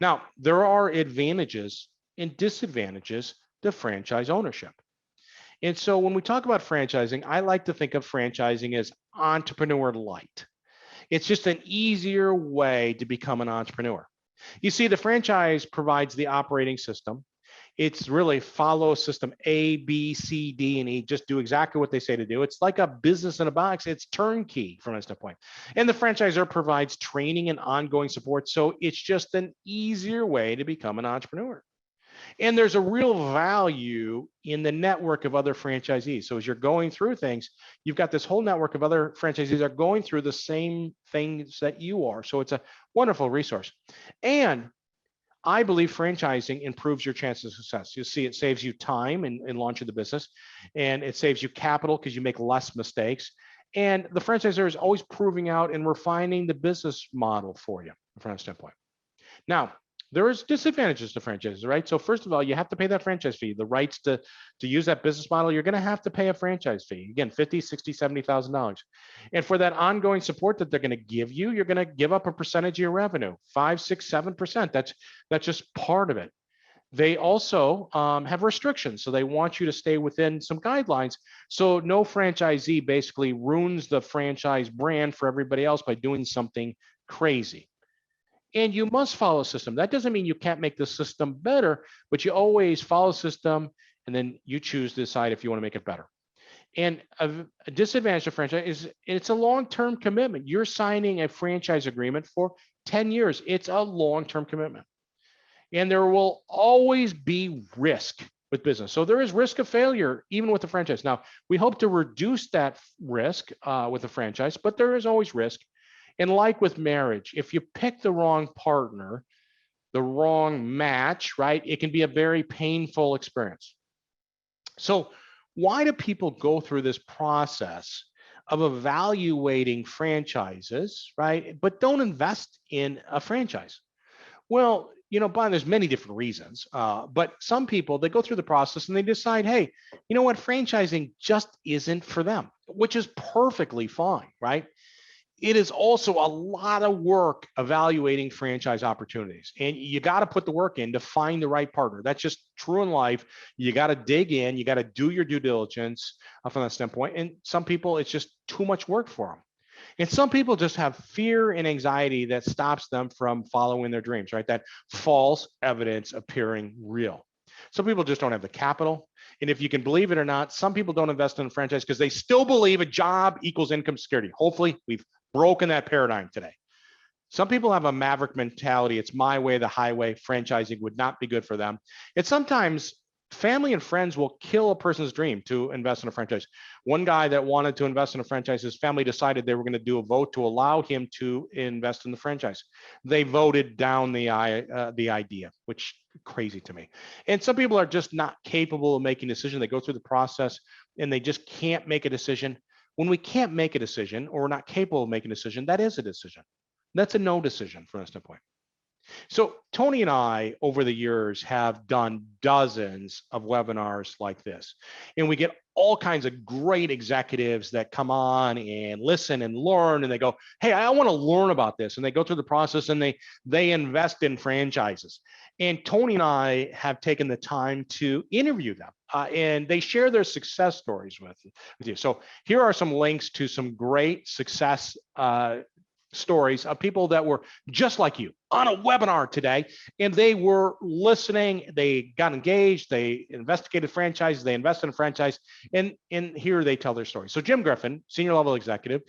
Now, there are advantages and disadvantages to franchise ownership. And so when we talk about franchising, I like to think of franchising as entrepreneur light. It's just an easier way to become an entrepreneur. You see, the franchise provides the operating system. It's really follow system A, B, C, D, and E, just do exactly what they say to do. It's like a business in a box. It's turnkey from my standpoint. And the franchisor provides training and ongoing support. So it's just an easier way to become an entrepreneur. And there's a real value in the network of other franchisees. So as you're going through things, you've got this whole network of other franchisees that are going through the same things that you are. So it's a wonderful resource. And I believe franchising improves your chances of success. You see, it saves you time in launching the business, and it saves you capital because you make less mistakes. And the franchisor is always proving out and refining the business model for you from that standpoint. Now, there is disadvantages to franchises, right? So first of all, you have to pay that franchise fee. The rights to use that business model, you're going to have to pay a franchise fee. Again, $50,000, $60,000, $70,000. And for that ongoing support that they're going to give you, you're going to give up a percentage of your revenue, 5, 6, 7%. That's just part of it. They also have restrictions. So they want you to stay within some guidelines. So no franchisee basically ruins the franchise brand for everybody else by doing something crazy. And you must follow a system. That doesn't mean you can't make the system better, but you always follow a system and then you choose to decide if you want to make it better. And a disadvantage of franchise is it's a long-term commitment. You're signing a franchise agreement for 10 years. It's a long-term commitment. And there will always be risk with business. So there is risk of failure, even with the franchise. Now, we hope to reduce that risk with a franchise, but there is always risk. And like with marriage, if you pick the wrong partner, the wrong match, right, it can be a very painful experience. So why do people go through this process of evaluating franchises, right, but don't invest in a franchise? Well, Brian, there's many different reasons, but some people, they go through the process and they decide, hey, you know what, franchising just isn't for them, which is perfectly fine, right? It is also a lot of work evaluating franchise opportunities, and you got to put the work in to find the right partner. That's just true in life. You got to dig in, you got to do your due diligence from that standpoint. And some people, it's just too much work for them. And some people just have fear and anxiety that stops them from following their dreams, right? That false evidence appearing real. Some people just don't have the capital. And if you can believe it or not, some people don't invest in a franchise because they still believe a job equals income security. Hopefully, we've broken that paradigm today. Some people have a maverick mentality. It's my way, the highway. Franchising would not be good for them. And sometimes family and friends will kill a person's dream to invest in a franchise. One guy that wanted to invest in a franchise, his family decided they were going to do a vote to allow him to invest in the franchise. They voted down the idea, which is crazy to me. And some people are just not capable of making a decision. They go through the process and they just can't make a decision. When we can't make a decision or we're not capable of making a decision, that is a decision. That's a no decision from that standpoint. So Tony and I, over the years, have done dozens of webinars like this, and we get all kinds of great executives that come on and listen and learn, and they go, hey, I want to learn about this. And they go through the process and they invest in franchises. And Tony and I have taken the time to interview them, and they share their success stories with you. So here are some links to some great success stories of people that were just like you on a webinar today, and they were listening, they got engaged, they investigated franchises, they invested in franchise, and here they tell their story. So Jim Griffin, senior level executive,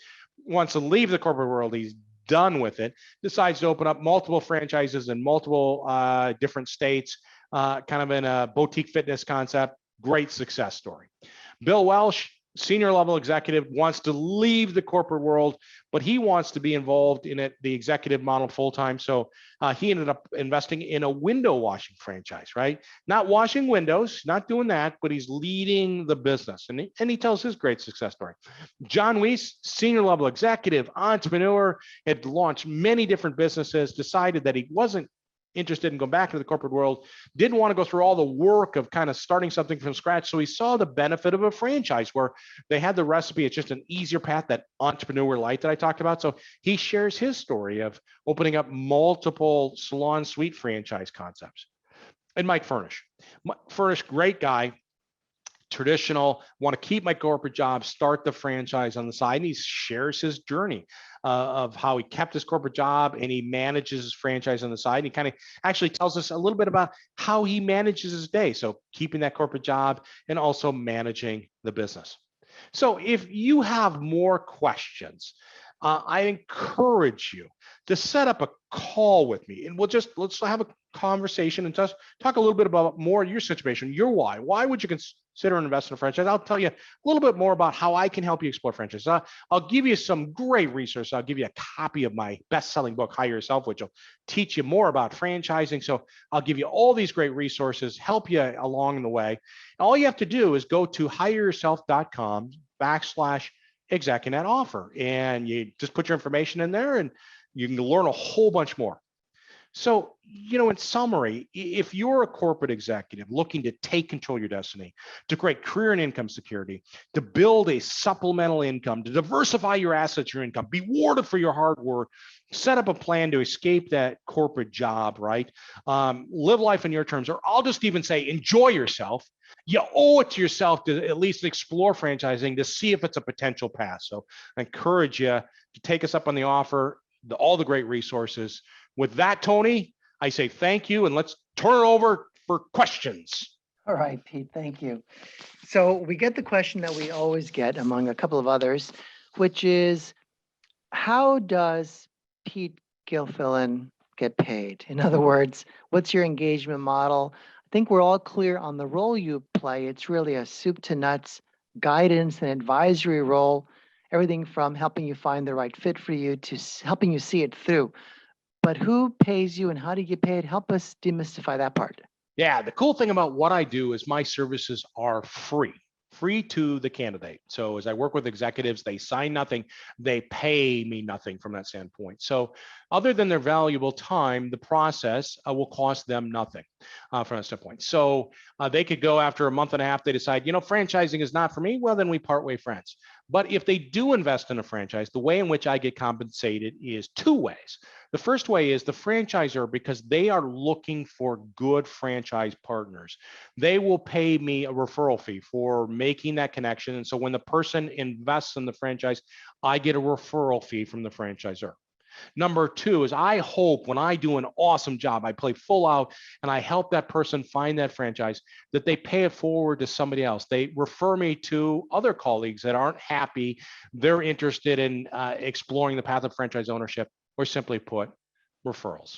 wants to leave the corporate world. He's done with it, decides to open up multiple franchises in multiple different states, kind of in a boutique fitness concept. Great success story. Bill Welsh, senior level executive, wants to leave the corporate world, but he wants to be involved in it, the executive model full time. So he ended up investing in a window washing franchise, right? Not washing windows, not doing that, but he's leading the business. And he tells his great success story. John Weiss, senior level executive, entrepreneur, had launched many different businesses, decided that he wasn't interested in going back into the corporate world, didn't want to go through all the work of kind of starting something from scratch. So he saw the benefit of a franchise where they had the recipe. It's just an easier path, that entrepreneur light that I talked about. So he shares his story of opening up multiple salon suite franchise concepts. And Mike Furnish. Furnish, great guy, traditional, want to keep my corporate job, start the franchise on the side. And he shares his journey of how he kept his corporate job and he manages his franchise on the side. And he kind of actually tells us a little bit about how he manages his day. So keeping that corporate job and also managing the business. So if you have more questions, I encourage you to set up a call with me, and let's have a conversation and just talk a little bit about more your situation, your why. Why would you consider an investment in a franchise? I'll tell you a little bit more about how I can help you explore franchise. I'll give you some great resources. I'll give you a copy of my best-selling book, Hire Yourself, which will teach you more about franchising. So I'll give you all these great resources, help you along the way. All you have to do is go to hireyourself.com/ExecuNet offer, and you just put your information in there and you can learn a whole bunch more. So, in summary, if you're a corporate executive looking to take control of your destiny, to create career and income security, to build a supplemental income, to diversify your assets, your income, be rewarded for your hard work, set up a plan to escape that corporate job, right? Live life on your terms, or I'll just even say enjoy yourself. You owe it to yourself to at least explore franchising to see if it's a potential path. So I encourage you to take us up on the offer, all the great resources. With that, Tony, I say thank you, and let's turn it over for questions. All right, Pete, thank you. So we get the question that we always get among a couple of others, which is, how does Pete Gilfillan get paid? In other words, what's your engagement model? I think we're all clear on the role you play. It's really a soup to nuts guidance and advisory role, everything from helping you find the right fit for you to helping you see it through. But who pays you and how do you get paid? Help us demystify that part. Yeah, the cool thing about what I do is my services are free. free to the candidate. So as I work with executives, they sign nothing, they pay me nothing from that standpoint. So other than their valuable time, the process will cost them nothing from that standpoint. So they could go after a month and a half, they decide, franchising is not for me. Well, then we part way friends. But if they do invest in a franchise, the way in which I get compensated is two ways. The first way is the franchisor, because they are looking for good franchise partners. They will pay me a referral fee for making that connection. And so when the person invests in the franchise, I get a referral fee from the franchisor. Number two is I hope when I do an awesome job, I play full out and I help that person find that franchise, that they pay it forward to somebody else. They refer me to other colleagues that aren't happy. They're interested in exploring the path of franchise ownership, or simply put, referrals.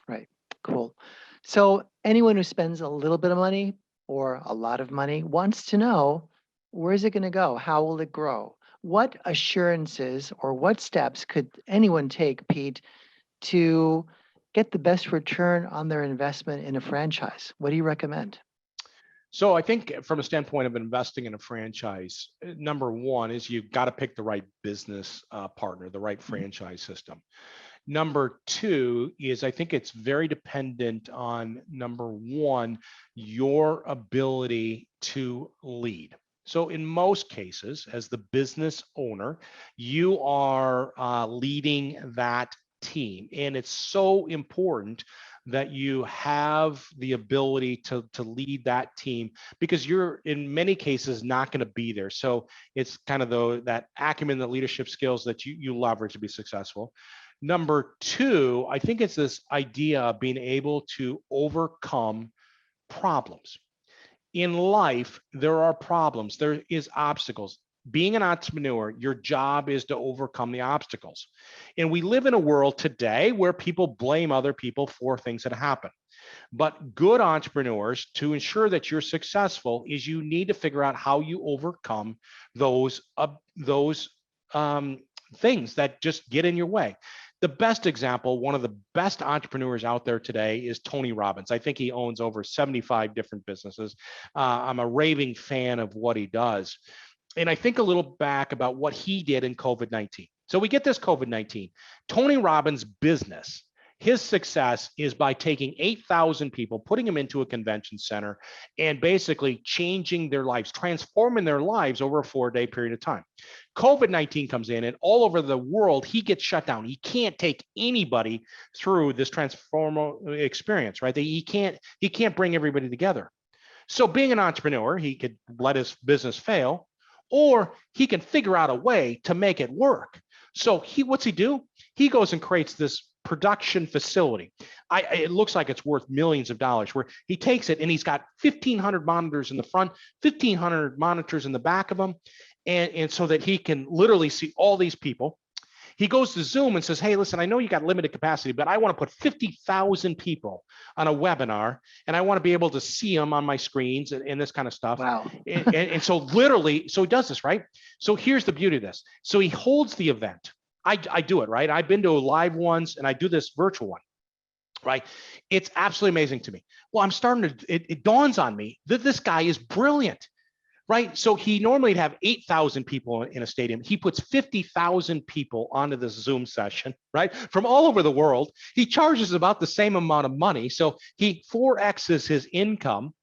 Right. Cool. So anyone who spends a little bit of money or a lot of money wants to know, where is it going to go? How will it grow? What assurances or what steps could anyone take, Pete, to get the best return on their investment in a franchise? What do you recommend? So I think from a standpoint of investing in a franchise, number one is you've got to pick the right business partner, the right franchise system. Number two is I think it's very dependent on, number one, your ability to lead. So in most cases, as the business owner, you are leading that team. And it's so important that you have the ability to lead that team, because you're in many cases not going to be there. So it's kind of that acumen, the leadership skills that you leverage to be successful. Number two, I think it's this idea of being able to overcome problems. In life, there are problems, there is obstacles. Being an entrepreneur, your job is to overcome the obstacles. And we live in a world today where people blame other people for things that happen. But good entrepreneurs, to ensure that you're successful, is you need to figure out how you overcome those things that just get in your way. The best example, one of the best entrepreneurs out there today, is Tony Robbins. I think he owns over 75 different businesses. I'm a raving fan of what he does. And I think a little back about what he did in COVID-19. So we get this COVID-19. Tony Robbins' business, his success is by taking 8,000 people, putting them into a convention center, and basically changing their lives, transforming their lives over a 4-day period of time. COVID-19 comes in, and all over the world, he gets shut down. He can't take anybody through this transformational experience, right? He can't bring everybody together. So being an entrepreneur, he could let his business fail, or he can figure out a way to make it work. So what's he do? He goes and creates this production facility. It looks like it's worth millions of dollars, where he takes it and he's got 1,500 monitors in the front, 1,500 monitors in the back of him. And so that he can literally see all these people. He goes to Zoom and says, hey, listen, I know you got limited capacity, but I want to put 50,000 people on a webinar, and I want to be able to see them on my screens and this kind of stuff. Wow. and so literally, so he does this, right? So here's the beauty of this. So he holds the event. I do it, right? I've been to live ones, and I do this virtual one, right? It's absolutely amazing to me. Well, it dawns on me that this guy is brilliant. Right. So he normally would have 8,000 people in a stadium. He puts 50,000 people onto this Zoom session, right, from all over the world. He charges about the same amount of money. So he 4X's his income.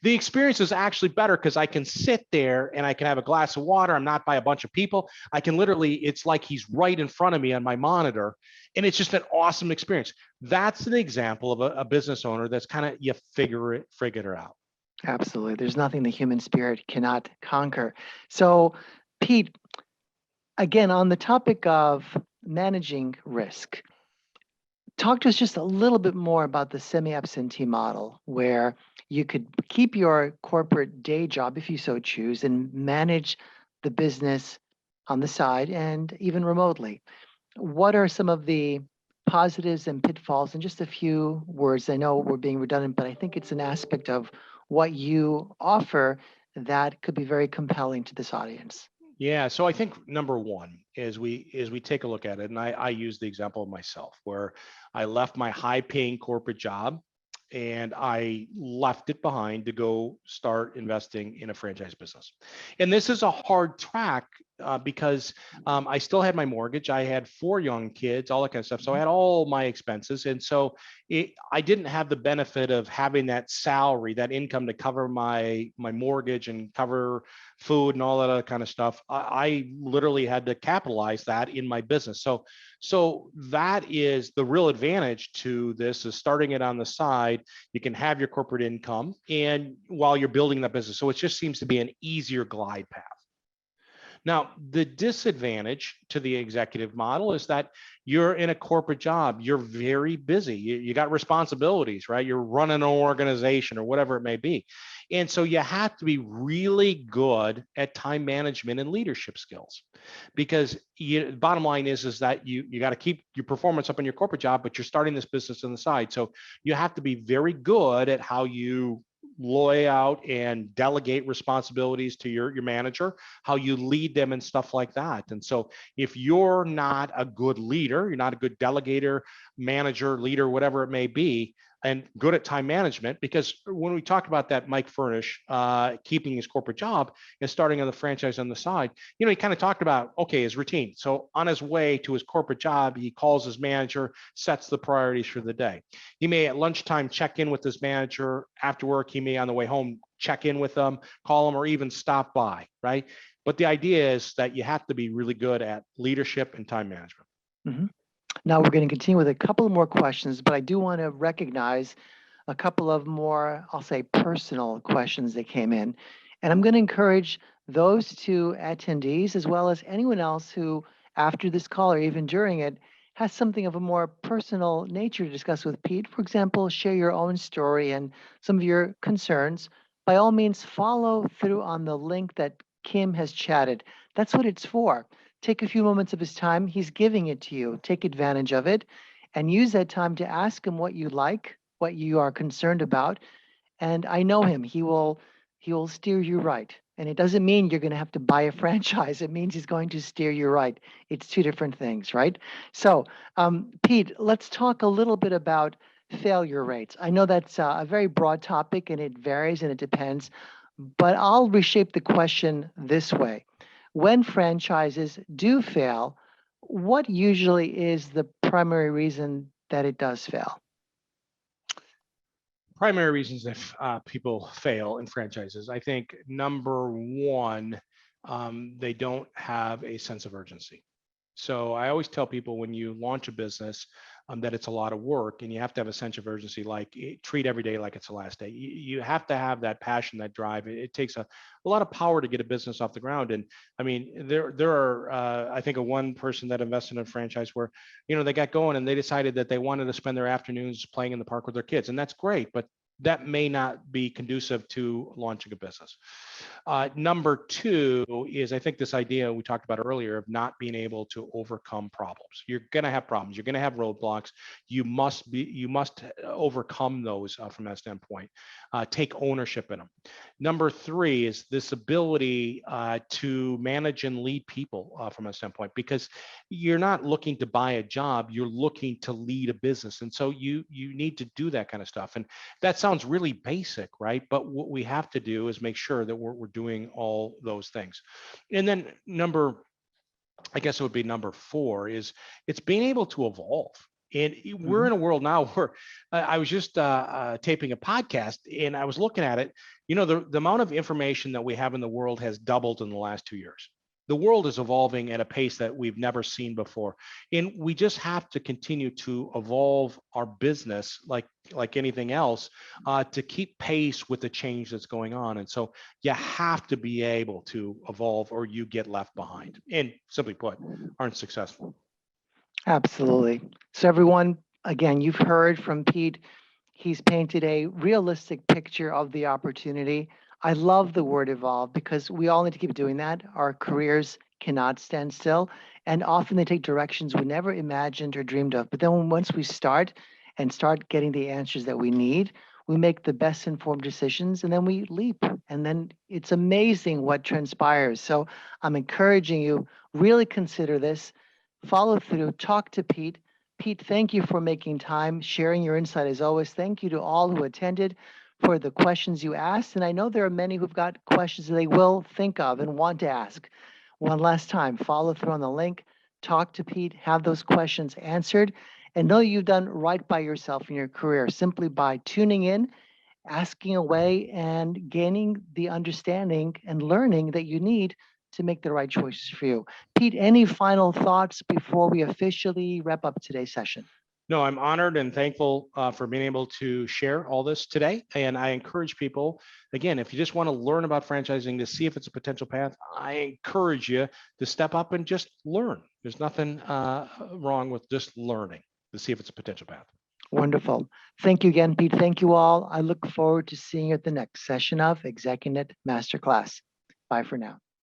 The experience is actually better because I can sit there and I can have a glass of water. I'm not by a bunch of people. I can literally, it's like he's right in front of me on my monitor. And it's just an awesome experience. That's an example of a business owner that's kind of, you figure it out. Absolutely. There's nothing the human spirit cannot conquer. So, Pete, again, on the topic of managing risk, talk to us just a little bit more about the semi-absentee model, where you could keep your corporate day job, if you so choose, and manage the business on the side and even remotely. What are some of the positives and pitfalls in just a few words? I know we're being redundant, but I think it's an aspect of what you offer that could be very compelling to this audience. Yeah, so I think number one is we take a look at it, and I use the example of myself, where I left my high-paying corporate job, and I left it behind to go start investing in a franchise business. And this is a hard track because I still had my mortgage. I had 4 young kids, all that kind of stuff. So I had all my expenses. And so I didn't have the benefit of having that salary, that income to cover my mortgage and cover food and all that other kind of stuff. I literally had to capitalize that in my business. So that is the real advantage to this, is starting it on the side. You can have your corporate income and while you're building that business. So it just seems to be an easier glide path. Now, the disadvantage to the executive model is that you're in a corporate job. You're very busy. You got responsibilities, right? You're running an organization or whatever it may be. And so you have to be really good at time management and leadership skills, because bottom line is that you got to keep your performance up in your corporate job, but you're starting this business on the side. So you have to be very good at how you lay out and delegate responsibilities to your manager, how you lead them and stuff like that. And so if you're not a good leader, you're not a good delegator, manager, leader, whatever it may be, and good at time management, because when we talked about that Mike Furnish keeping his corporate job and starting on the franchise on the side, he kind of talked about, okay, his routine. So on his way to his corporate job, he calls his manager, sets the priorities for the day. He may at lunchtime check in with his manager. After work, he may on the way home check in with them, call them, or even stop by, right? But the idea is that you have to be really good at leadership and time management. Mm-hmm. Now we're going to continue with a couple more questions, but I do want to recognize a couple of more, I'll say, personal questions that came in. And I'm going to encourage those 2 attendees, as well as anyone else who, after this call or even during it, has something of a more personal nature to discuss with Pete. For example, share your own story and some of your concerns. By all means, follow through on the link that Kim has chatted. That's what it's for. Take a few moments of his time. He's giving it to you. Take advantage of it and use that time to ask him what you like, what you are concerned about. And I know him. He will steer you right. And it doesn't mean you're going to have to buy a franchise. It means he's going to steer you right. It's 2 different things, right? So, Pete, let's talk a little bit about failure rates. I know that's a very broad topic and it varies and it depends, but I'll reshape the question this way. When franchises do fail, what usually is the primary reason that it does fail? Primary reasons if people fail in franchises, I think number one, they don't have a sense of urgency. So I always tell people when you launch a business that it's a lot of work and you have to have a sense of urgency, like treat every day like it's the last day. You have to have that passion, that drive. It takes a lot of power to get a business off the ground. And I mean, there are, I think, one person that invested in a franchise where, they got going and they decided that they wanted to spend their afternoons playing in the park with their kids. And that's great, but that may not be conducive to launching a business. Number 2 is, I think, this idea we talked about earlier of not being able to overcome problems. You're going to have problems. You're going to have roadblocks. You must overcome those from that standpoint. Take ownership in them. Number 3 is this ability to manage and lead people from a standpoint, because you're not looking to buy a job. You're looking to lead a business. And so you need to do that kind of stuff. And that sounds really basic, right? But what we have to do is make sure that we're doing all those things. And then I guess it would be number 4 is it's being able to evolve. And we're in a world now where I was just taping a podcast and I was looking at it. The amount of information that we have in the world has doubled in the last 2 years. The world is evolving at a pace that we've never seen before. And we just have to continue to evolve our business like anything else to keep pace with the change that's going on. And so you have to be able to evolve or you get left behind and, simply put, aren't successful. Absolutely. So everyone, again, you've heard from Pete. He's painted a realistic picture of the opportunity. I love the word evolve because we all need to keep doing that. Our careers cannot stand still, and often they take directions we never imagined or dreamed of. But then once we start getting the answers that we need, we make the best informed decisions and then we leap. And then it's amazing what transpires. So I'm encouraging you, really consider this, follow through, talk to Pete, Pete, thank you for making time, sharing your insight as always. Thank you to all who attended for the questions you asked. And I know there are many who've got questions that they will think of and want to ask. One last time, follow through on the link, talk to Pete, have those questions answered, and know you've done right by yourself in your career simply by tuning in, asking away, and gaining the understanding and learning that you need to make the right choices for you. Pete, any final thoughts before we officially wrap up today's session? No, I'm honored and thankful for being able to share all this today. And I encourage people, again, if you just want to learn about franchising to see if it's a potential path, I encourage you to step up and just learn. There's nothing wrong with just learning to see if it's a potential path. Wonderful. Thank you again, Pete. Thank you all. I look forward to seeing you at the next session of ExecuNet Masterclass. Bye for now.